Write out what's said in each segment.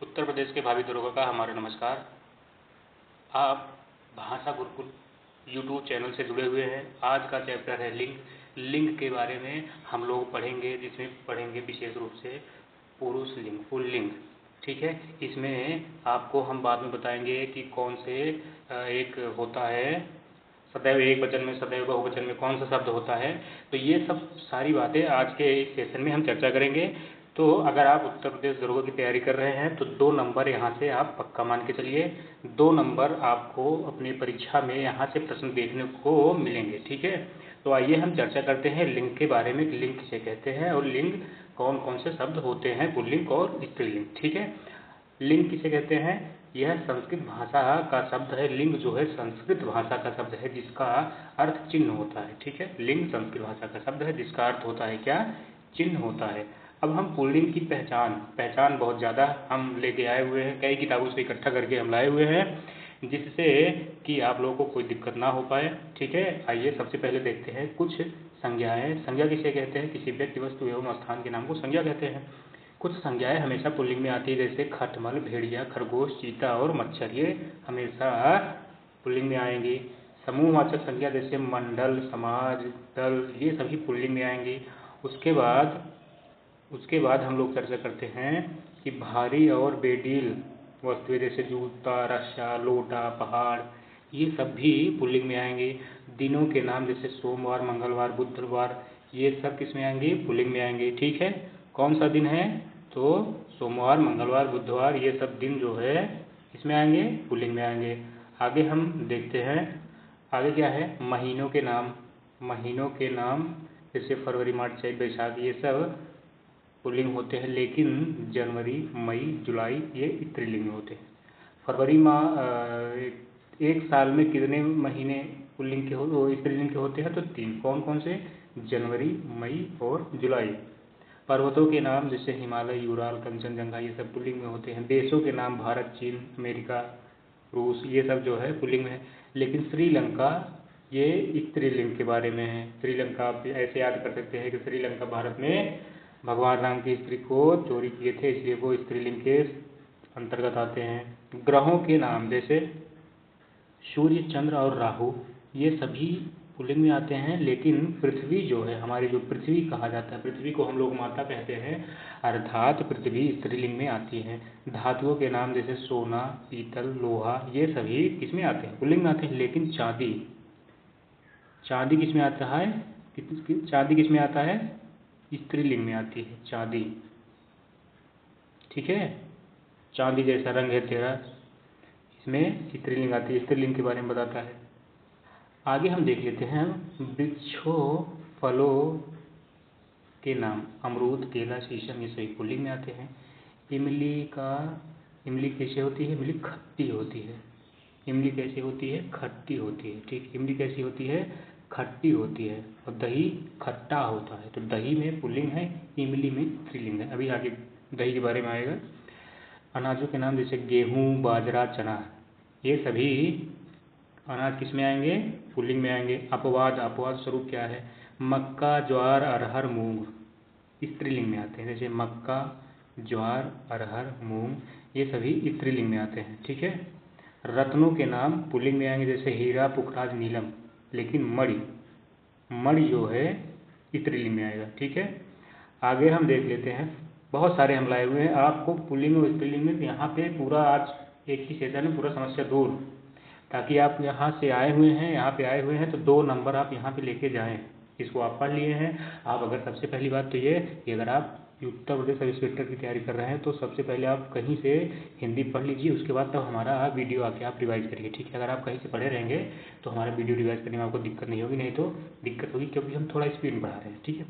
उत्तर प्रदेश के भावी दरोगा का हमारा नमस्कार। आप भाषा गुरुकुल यूट्यूब चैनल से जुड़े हुए हैं। आज का चैप्टर है लिंग। लिंग के बारे में हम लोग पढ़ेंगे, जिसमें पढ़ेंगे विशेष रूप से पुरुष लिंग, पुल्लिंग। ठीक है, इसमें आपको हम बाद में बताएंगे कि कौन से एक होता है सदैव एक वचन में, सदैव बहुवचन में कौन सा शब्द होता है। तो ये सब सारी बातें आज के इस सेशन में हम चर्चा करेंगे। तो अगर आप उत्तर प्रदेश दरोगा की तैयारी कर रहे हैं तो 2 नंबर यहाँ से आप पक्का मान के चलिए। 2 नंबर आपको अपनी परीक्षा में यहाँ से प्रश्न देखने को मिलेंगे। ठीक है, तो आइए हम चर्चा करते हैं लिंग के बारे में कि लिंग किसे कहते हैं और लिंग कौन कौन से शब्द होते हैं, पुल्लिंग और स्त्रीलिंग। ठीक है, लिंग किसे कहते हैं? यह संस्कृत भाषा का शब्द है। लिंग जो है संस्कृत भाषा का शब्द है जिसका अर्थ चिन्ह होता है। ठीक है, लिंग संस्कृत भाषा का शब्द है जिसका अर्थ होता है क्या? चिन्ह होता है। अब हम पुल्लिंग की पहचान बहुत ज़्यादा हम लेके आए हुए हैं, कई किताबों से इकट्ठा करके हम लाए हुए हैं, जिससे कि आप लोगों को कोई दिक्कत ना हो पाए। ठीक है, आइए सबसे पहले देखते हैं कुछ संज्ञाएं। संज्ञा किसे कहते हैं? किसी व्यक्ति, वस्तु एवं स्थान के नाम को संज्ञा कहते हैं। कुछ संज्ञाएं हमेशा पुल्लिंग में आती है, जैसे खटमल, भेड़िया, खरगोश, चीता और मच्छर, ये हमेशा पुल्लिंग में आएंगी। समूहवाचक संज्ञा जैसे मंडल, समाज, दल, ये सभी पुल्लिंग में आएंगी। उसके बाद हम लोग चर्चा करते हैं कि भारी और बेडील वस्तुएं जैसे जूता, रस्सा, लोटा, पहाड़, ये सब भी पुल्लिंग में आएंगे। दिनों के नाम जैसे सोमवार, मंगलवार, बुधवार, ये सब किस में आएंगे? पुल्लिंग में आएंगे। ठीक है, कौन सा दिन है? तो सोमवार, मंगलवार, बुधवार, ये सब दिन जो है इसमें आएंगे, पुल्लिंग में आएंगे। आगे हम देखते हैं, आगे क्या है? महीनों के नाम। महीनों के नाम जैसे फरवरी, मार्च, चैत, बैसाख, ये सब पुल्लिंग होते हैं, लेकिन जनवरी, मई, जुलाई ये स्त्रीलिंग में होते हैं। फरवरी माह एक साल में कितने महीने पुल्लिंग के स्त्रीलिंग के होते हैं? तो 3। कौन कौन से? जनवरी, मई और जुलाई। पर्वतों के नाम जैसे हिमालय, यूराल, कंचनजंगा, ये सब पुल्लिंग में होते हैं। देशों के नाम भारत, चीन, अमेरिका, रूस, ये सब जो है पुल्लिंग में है। लेकिन श्रीलंका ये स्त्रीलिंग के बारे में है। श्रीलंका आप ऐसे याद कर सकते हैं कि श्रीलंका भारत में भगवान राम की स्त्री को चोरी किए थे, इसलिए वो स्त्रीलिंग के अंतर्गत आते हैं। ग्रहों के नाम जैसे सूर्य, चंद्र और राहु, ये सभी पुल्लिंग में आते हैं। लेकिन पृथ्वी जो है, हमारी जो पृथ्वी कहा जाता है, पृथ्वी को हम लोग माता कहते हैं, अर्थात पृथ्वी स्त्रीलिंग में आती है। धातुओं के नाम जैसे सोना, पीतल, लोहा, ये सभी किसमें आते हैं? पुल्लिंग में आते हैं। लेकिन चांदी, चांदी किसमें आता है? चांदी किसमें आता है? स्त्रीलिंग में आती है चांदी। ठीक है, चांदी जैसा रंग है तेरा, इसमें स्त्रीलिंग आती है, स्त्रीलिंग के बारे में बताता है। आगे हम देख लेते हैं वृक्षों, फलों के नाम। अमरूद, केला, शीशम, ये सभी पुल्लिंग में आते हैं। इमली कैसे होती है? इमली खट्टी होती है। इमली कैसे होती है? खट्टी होती है। ठीक, इमली कैसी होती है? खट्टी होती है। और दही खट्टा होता है, तो दही में पुल्लिंग है, इमली में स्त्रीलिंग है। अभी आगे दही के बारे में आएगा। अनाजों के नाम जैसे गेहूँ, बाजरा, चना, ये सभी अनाज किस में आएंगे? पुल्लिंग में आएंगे। अपवाद स्वरूप क्या है? मक्का, ज्वार, अरहर, मूंग, स्त्रीलिंग में आते हैं। जैसे मक्का, ज्वार, अरहर, मूंग, ये सभी स्त्रीलिंग में आते हैं। ठीक है, रत्नों के नाम पुल्लिंग में आएंगे, जैसे हीरा, पुखराज, नीलम। लेकिन मणि जो है स्त्रीलिंग में आएगा। ठीक है, आगे हम देख लेते हैं, बहुत सारे हम लाए हुए हैं आपको पुल्लिंग और स्त्रीलिंग में। यहाँ पे पूरा आज एक ही सेशन में पूरा समस्या दूर, ताकि आप यहाँ से आए हुए हैं, यहाँ पे आए हुए हैं, तो 2 नंबर आप यहाँ पे लेके जाएं। इसको आप पढ़ लिए हैं। आप अगर सबसे पहली बात तो ये कि अगर आप उत्तर प्रदेश सब इंस्पेक्टर की तैयारी कर रहे हैं तो सबसे पहले आप कहीं से हिंदी पढ़ लीजिए, उसके बाद तब हमारा वीडियो आके आप रिवाइज करिए। ठीक है, अगर आप कहीं से पढ़े रहेंगे तो हमारा वीडियो रिवाइज करने में आपको दिक्कत नहीं होगी, नहीं तो दिक्कत होगी, क्योंकि हम थोड़ा स्पीड में पढ़ा रहे हैं। ठीक है,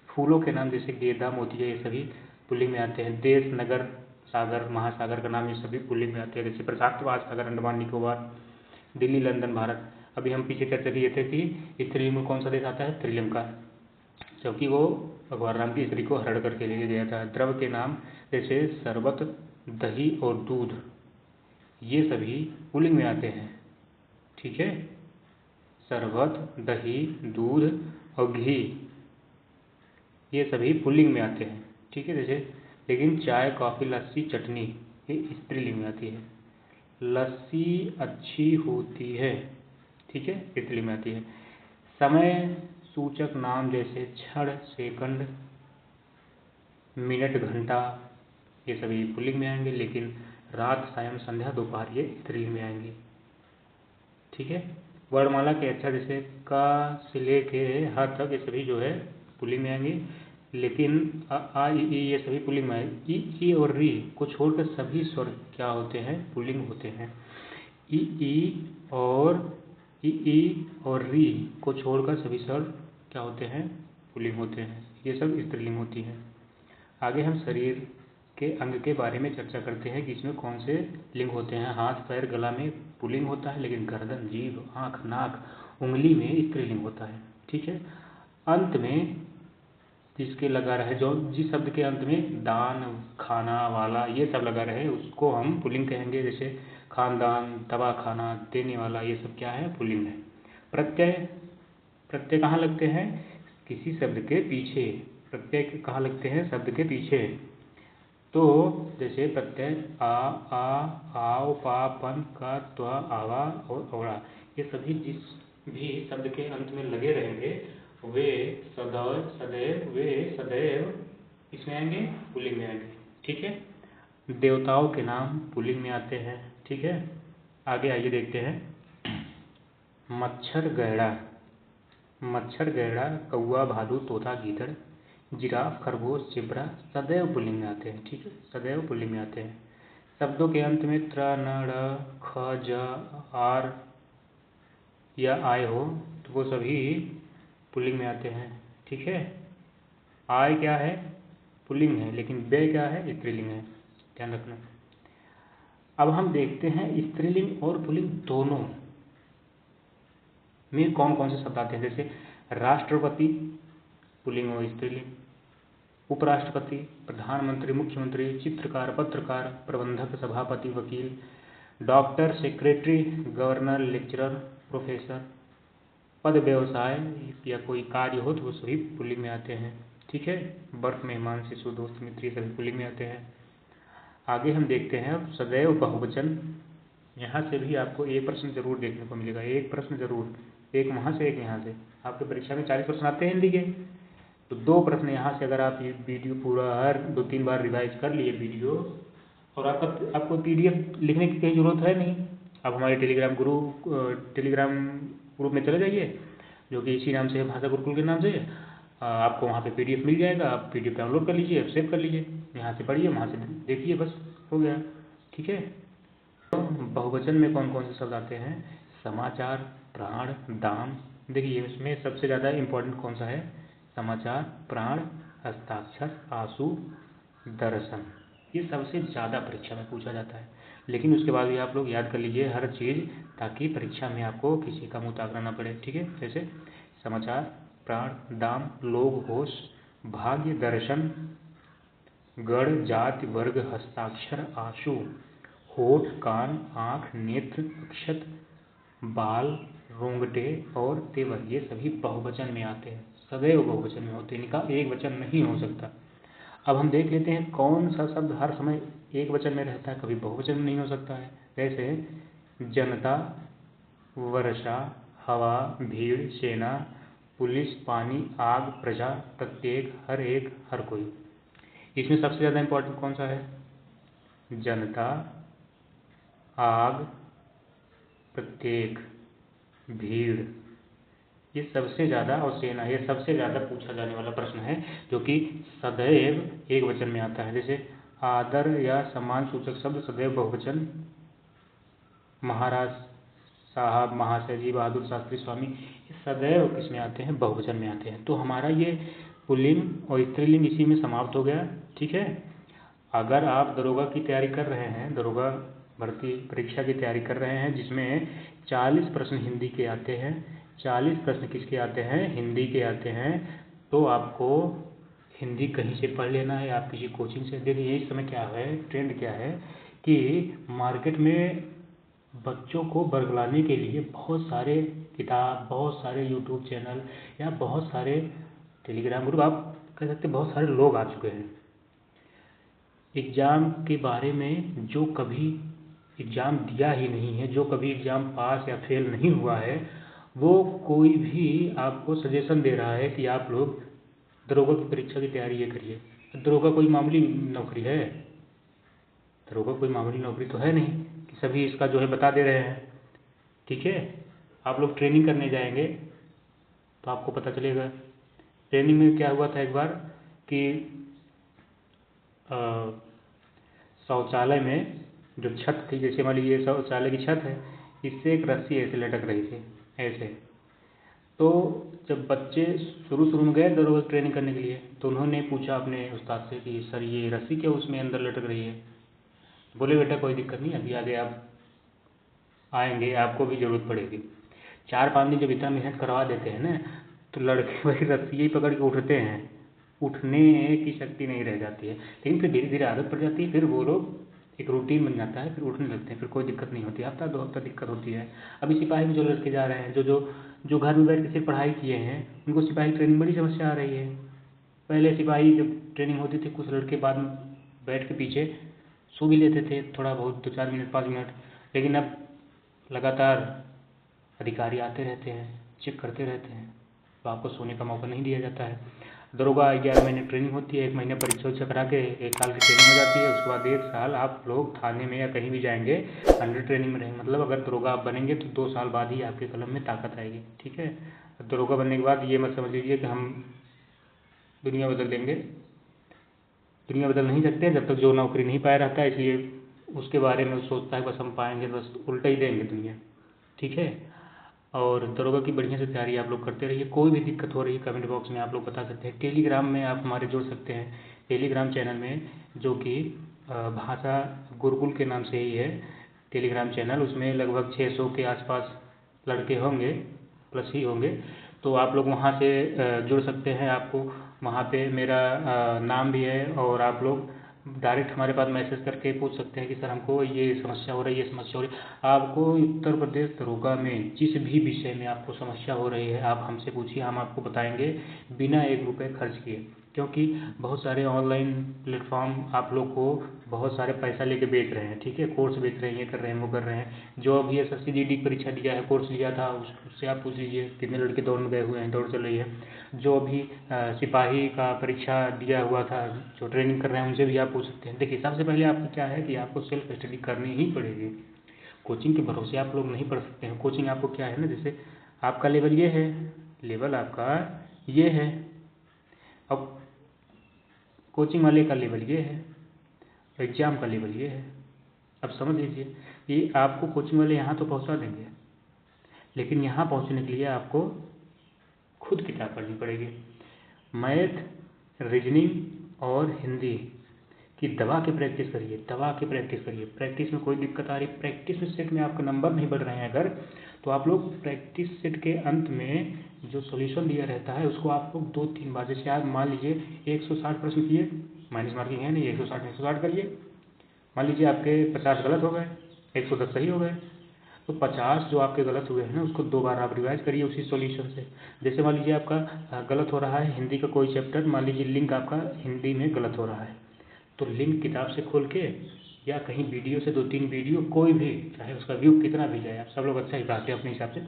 फूलों के नाम जैसे गेंदा, मोतिया, ये सभी पुल्लिंग में आते हैं। देश, नगर, सागर, महासागर का नाम, ये सभी पुल्लिंग में आते हैं। जैसे प्रशांत महासागर, अंडमान निकोबार, दिल्ली, लंदन, भारत। अभी हम पीछे चर्चा किए थे कि स्त्रीलिंग में कौन सा देश आता है? श्रीलंका, क्योंकि वो भगवान राम की स्त्री को हरण करके ले गया था। द्रव के नाम जैसे शरबत, दही और दूध, ये सभी पुल्लिंग में आते हैं। ठीक है, शरबत, दही, दूध और घी, ये सभी पुल्लिंग में आते हैं। ठीक है, जैसे लेकिन चाय, कॉफ़ी, लस्सी, चटनी, ये स्त्रीलिंग में आती है। लस्सी अच्छी होती है, ठीक है, स्त्रीलिंग में आती है। समय सूचक नाम जैसे क्षण, सेकंड, मिनट, घंटा, ये सभी पुल्लिंग में आएंगे, लेकिन रात, सायं, संध्या, दोपहर ये स्त्रीलिंग में आएंगे, ठीक है। वर्णमाला के अक्षर जैसे क से लेके ह तक ये सभी जो है पुल्लिंग में आएंगे, लेकिन आ ई ये सभी पुल्लिंग में आएंगे। ई और री को छोड़कर सभी स्वर क्या होते हैं, पुल्लिंग होते हैं। ई और री को छोड़कर सभी स्वर क्या होते हैं, पुल्लिंग होते हैं। ये सब स्त्रीलिंग होती हैं। आगे हम शरीर के अंग के बारे में चर्चा करते हैं कि इसमें कौन से लिंग होते हैं। हाथ, पैर, गला में पुल्लिंग होता है, लेकिन गर्दन, जीभ, आँख, नाक, उंगली में स्त्रीलिंग होता है, ठीक है। अंत में जिसके लगा रहे, जो जिस शब्द के अंत में दान, खाना वाला ये सब लगा रहे उसको हम पुल्लिंग कहेंगे। जैसे खानदान, दवा खाना, देने वाला, ये सब क्या है, पुल्लिंग है। प्रत्यय कहाँ लगते हैं, किसी शब्द के पीछे। प्रत्यय कहाँ लगते हैं, शब्द के पीछे। तो जैसे प्रत्यय आ, आओ, पा, पन, का, त्वा, आवा और औरा, ये सभी जिस भी शब्द के अंत में लगे रहेंगे वे सदैव इसमें आएंगे, पुल्लिंग में आएंगे, ठीक है। देवताओं के नाम पुल्लिंग में आते हैं, ठीक है। आगे आइए देखते हैं। मच्छर गैड़ा, कौआ, भालू, तोता, गीदड़, जिराफ, खरगोश, चिबरा सदैव पुल्लिंग में आते हैं, ठीक है, सदैव पुल्लिंग में आते हैं। शब्दों के अंत में त्र, न, ड़, ख, ज, आर या आय हो तो वो सभी पुल्लिंग में आते हैं, ठीक है। आय क्या है, पुल्लिंग है, लेकिन व्यय क्या है, स्त्रीलिंग है, ध्यान रखना। अब हम देखते हैं स्त्रीलिंग और पुल्लिंग दोनों में कौन कौन से शब्द आते हैं। जैसे राष्ट्रपति पुल्लिंग और स्त्रीलिंग, उपराष्ट्रपति, प्रधानमंत्री, मुख्यमंत्री, चित्रकार, पत्रकार, प्रबंधक, सभापति, वकील, doctor, secretary, governor, lecturer, professor. पद, व्यवसाय या कोई कार्य हो तो वो सभी पुल्लिंग में आते हैं, ठीक है। बर्फ, मेहमान, शिशु, दोस्त, मित्र, ये सभी पुल्लिंग में आते हैं। आगे हम देखते हैं अब सदैव बहुवचन। यहाँ से भी आपको एक प्रश्न जरूर देखने को मिलेगा, एक प्रश्न जरूर, एक वहाँ से एक यहाँ से। आपके परीक्षा में 40 प्रश्न आते हैं हिंदी के, तो 2 प्रश्न यहाँ से अगर आप ये वीडियो पूरा हर 2-3 बार रिवाइज कर लिए वीडियो, और आपको PDF लिखने की कहीं जरूरत है नहीं। आप हमारे टेलीग्राम ग्रुप में चले जाइए, जो कि इसी नाम से है, भाषा गुरुकुल के नाम से। आपको वहाँ पे PDF मिल जाएगा, आप PDF डाउनलोड कर लीजिए, सेव कर लीजिए, यहाँ से पढ़िए, वहाँ से देखिए, बस हो गया, ठीक है। तो बहुवचन में कौन कौन से शब्द आते हैं, समाचार, प्राण, दाम। देखिए इसमें सबसे ज़्यादा इम्पोर्टेंट कौन सा है, समाचार, प्राण, हस्ताक्षर, आंसू, दर्शन, ये सबसे ज़्यादा परीक्षा में पूछा जाता है। लेकिन उसके बाद भी आप लोग याद कर लीजिए हर चीज़, ताकि परीक्षा में आपको किसी का मुँह ताकना ना पड़े, ठीक है। जैसे समाचार, प्राण, दाम, लोग, होश, भाग्य, दर्शन, गण, जाति, वर्ग, हस्ताक्षर, आंसू, होठ, कान, आँख, नेत्र, अक्षत, बाल, रोंगटे और तेवर, ये सभी बहुवचन में आते हैं, सदैव बहुवचन में होते हैं, इनका एक वचन नहीं हो सकता। अब हम देख लेते हैं कौन सा शब्द हर समय एक वचन में रहता है, कभी बहुवचन में नहीं हो सकता है। जैसे जनता, वर्षा, हवा, भीड़, सेना, पुलिस, पानी, आग, प्रजा, प्रत्येक, हर एक, हर कोई। इसमें सबसे ज़्यादा इम्पोर्टेंट कौन सा है, जनता, आग, प्रत्येक, भीड़, ये सबसे ज़्यादा, और सेना, ये सबसे ज़्यादा पूछा जाने वाला प्रश्न है, जो कि सदैव एक वचन में आता है। जैसे आदर या सम्मान सूचक शब्द सदैव बहुवचन, महाराज, साहब, महाशय जी, बहादुर, शास्त्री, स्वामी, ये सदैव किसमें आते हैं, बहुवचन में आते हैं। तो हमारा ये पुल्लिंग और स्त्रीलिंग इसी में समाप्त हो गया, ठीक है। अगर आप दरोगा की तैयारी कर रहे हैं, दरोगा भर्ती परीक्षा की तैयारी कर रहे हैं, जिसमें 40 प्रश्न हिंदी के आते हैं, 40 प्रश्न किसके आते हैं, हिंदी के आते हैं, तो आपको हिंदी कहीं से पढ़ लेना है, आप किसी कोचिंग से। देखिए इस समय क्या है, ट्रेंड क्या है कि मार्केट में बच्चों को बरगलाने के लिए बहुत सारे किताब, बहुत सारे यूट्यूब चैनल या बहुत सारे टेलीग्राम ग्रुप, आप कह सकते बहुत सारे लोग आ चुके हैं। एग्ज़ाम के बारे में जो कभी एग्ज़ाम दिया ही नहीं है, जो कभी एग्ज़ाम पास या फेल नहीं हुआ है, वो कोई भी आपको सजेशन दे रहा है कि आप लोग दरोगा की परीक्षा की तैयारी ये करिए। दरोगा कोई मामूली नौकरी है? दरोगा कोई मामूली नौकरी तो है नहीं कि सभी इसका जो है बता दे रहे हैं। ठीक है, आप लोग ट्रेनिंग करने जाएंगे तो आपको पता चलेगा। ट्रेनिंग में क्या हुआ था एक बार कि शौचालय में जो छत थी, जैसे मान लीजिए शौचालय की छत है, इससे एक रस्सी ऐसे लटक रही थी ऐसे। तो जब बच्चे शुरू में गए दरोगा ट्रेनिंग करने के लिए, तो उन्होंने पूछा अपने उस्ताद से कि सर ये रस्सी क्या उसमें अंदर लटक रही है? बोले बेटा कोई दिक्कत नहीं, अभी आगे आप आएंगे, आपको भी ज़रूरत पड़ेगी। 4-5 दिन जब इतना मेहनत करवा देते हैं ना, तो लड़के वही रस्सी ही पकड़ के उठते हैं, उठने की शक्ति नहीं रह जाती है। लेकिन फिर धीरे धीरे आदत पड़ जाती है, फिर वो लोग एक रूटीन बन जाता है, फिर उठने लगते हैं, फिर कोई दिक्कत नहीं होती। हफ्ता 2 हफ्ता दिक्कत होती है। अभी सिपाही में जो लड़के जा रहे हैं, जो घर में बैठ के सिर्फ पढ़ाई किए हैं, उनको सिपाही ट्रेनिंग बड़ी समस्या आ रही है। पहले सिपाही जब ट्रेनिंग होती थी, कुछ लड़के बाद में बैठ के पीछे सो भी लेते थे थोड़ा बहुत, 2-4 मिनट 5 मिनट। लेकिन अब लगातार अधिकारी आते रहते हैं, चेक करते रहते हैं, तो आपको सोने का मौका नहीं दिया जाता है। दरोगा 11 महीने ट्रेनिंग होती है, 1 महीने परीक्षा उरीक्षा करा के 1 साल की ट्रेनिंग हो जाती है। उसके बाद 1 साल आप लोग थाने में या कहीं भी जाएंगे अंडर ट्रेनिंग में रहेंगे। मतलब अगर दरोगा आप बनेंगे तो 2 साल बाद ही आपके कलम में ताकत आएगी। ठीक है, दरोगा बनने के बाद ये मत समझ लीजिए कि हम दुनिया बदल देंगे। दुनिया बदल नहीं सकते जब तक जो नौकरी नहीं पाया रहता है, इसलिए उसके बारे में सोचता है बस हम पाएंगे, बस उल्टा ही देंगे दुनिया। ठीक है, और दरोगा की बढ़िया से तैयारी आप लोग करते रहिए। कोई भी दिक्कत हो रही है कमेंट बॉक्स में आप लोग बता सकते हैं। टेलीग्राम में आप हमारे जुड़ सकते हैं, टेलीग्राम चैनल में, जो कि भाषा गुरुकुल के नाम से ही है टेलीग्राम चैनल। उसमें लगभग 600 के आसपास लड़के होंगे, प्लस ही होंगे। तो आप लोग वहाँ से जुड़ सकते हैं। आपको वहाँ पे मेरा नाम भी है, और आप लोग डायरेक्ट हमारे पास मैसेज करके पूछ सकते हैं कि सर हमको ये समस्या हो रही है, ये समस्या हो रही है। आपको उत्तर प्रदेश दरोगा में जिस भी विषय में आपको समस्या हो रही है, आप हमसे पूछिए, हम आपको बताएंगे बिना 1 रुपये खर्च किए। क्योंकि बहुत सारे ऑनलाइन प्लेटफॉर्म आप लोग को बहुत सारे पैसा लेके बेच रहे हैं। ठीक है, कोर्स बेच रहे हैं, ये कर रहे हैं, वो कर रहे हैं। जो अभी SSC GD परीक्षा दिया है, कोर्स लिया था, उससे आप पूछ लीजिए कितने लड़के दौड़ में गए हुए हैं, दौड़ चल रही है। जो अभी सिपाही का परीक्षा दिया हुआ था, जो ट्रेनिंग कर रहे हैं, उनसे भी आप पूछ सकते हैं। देखिए, सबसे पहले आपको क्या है कि आपको सेल्फ स्टडी करनी ही पड़ेगी। कोचिंग के भरोसे आप लोग नहीं पढ़ सकते हैं। कोचिंग आपको क्या है ना, जैसे आपका लेवल ये है, लेवल आपका ये है, अब कोचिंग वाले का लेवल ये है, एग्ज़ाम का लेवल ये है। अब समझ लीजिए कि आपको कोचिंग वाले यहाँ तो पहुँचा देंगे, लेकिन यहाँ पहुँचने के लिए आपको खुद किताब पढ़नी पड़ेगी। मैथ, रीजनिंग और हिंदी की दबा के प्रैक्टिस करिए, दबा के प्रैक्टिस करिए। प्रैक्टिस में कोई दिक्कत आ रही, प्रैक्टिस में सेट में आपका नंबर नहीं बढ़ रहे हैं अगर, तो आप लोग प्रैक्टिस सेट के अंत में जो सॉल्यूशन दिया रहता है उसको आप लोग 2-3 बार, जैसे आप मान लीजिए 160 प्रश्न किए, माइनस मार्किंग है नहीं, 160 करिए। मान लीजिए आपके 50 गलत हो गए, 110 सही हो गए, तो 50 जो आपके गलत हुए हैं ना, उसको 2 बार आप रिवाइज करिए उसी सॉल्यूशन से। जैसे मान लीजिए आपका गलत हो रहा है हिंदी का कोई चैप्टर, मान लीजिए लिंक आपका हिंदी में गलत हो रहा है, तो लिंक किताब से खोल के या कहीं वीडियो से 2-3 वीडियो, कोई भी, चाहे उसका व्यू कितना भी जाए, आप सब लोग अच्छा ही पढ़ाते हैं अपने हिसाब से,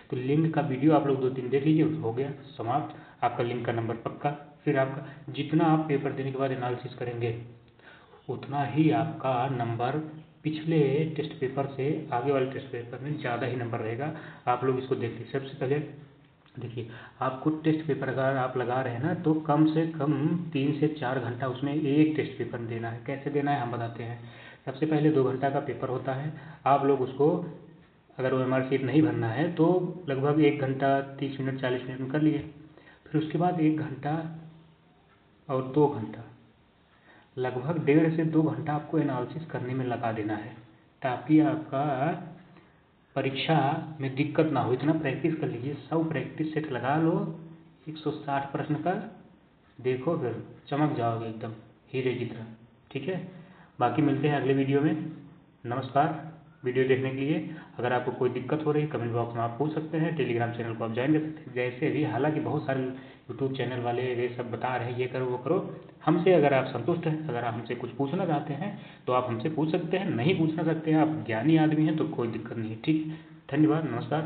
तो लिंक का वीडियो आप लोग 2-3 देख लीजिए, हो गया समाप्त, आपका लिंक का नंबर पक्का। फिर आपका जितना आप पेपर देने के बाद एनालिसिस करेंगे, उतना ही आपका नंबर पिछले टेस्ट पेपर से आगे वाले टेस्ट पेपर में ज़्यादा ही नंबर रहेगा। आप लोग इसको देखिए। सबसे पहले देखिए, आपको टेस्ट पेपर अगर आप लगा रहे हैं ना, तो कम से कम 3 से 4 घंटा उसमें एक टेस्ट पेपर देना है। कैसे देना है हम बताते हैं। सबसे पहले 2 घंटा का पेपर होता है, आप लोग उसको, अगर OMR शीट नहीं भरना है तो लगभग 1 घंटा 30 मिनट 40 मिनट में कर लिए। फिर उसके बाद 1 घंटा और 2 घंटा, लगभग 1.5 से 2 घंटा आपको एनालिसिस करने में लगा देना है, ताकि आपका परीक्षा में दिक्कत ना हो। इतना प्रैक्टिस कर लीजिए, 100 प्रैक्टिस सेट लगा लो 160 प्रश्न का, देखो फिर चमक जाओगे एकदम हीरे की तरह। ठीक है, बाकी मिलते हैं अगले वीडियो में। नमस्कार। वीडियो देखने के लिए अगर आपको कोई दिक्कत हो रही है कमेंट बॉक्स में आप पूछ सकते हैं, टेलीग्राम चैनल को आप ज्वाइन कर सकते हैं। जैसे भी, हालांकि बहुत सारे यूट्यूब चैनल वाले ये सब बता रहे हैं ये करो वो करो, हमसे अगर आप संतुष्ट हैं, अगर आप हमसे कुछ पूछना चाहते हैं तो आप हमसे पूछ सकते हैं, नहीं पूछना सकते हैं, आप ज्ञानी आदमी हैं तो कोई दिक्कत नहीं है। ठीक, धन्यवाद, नमस्कार।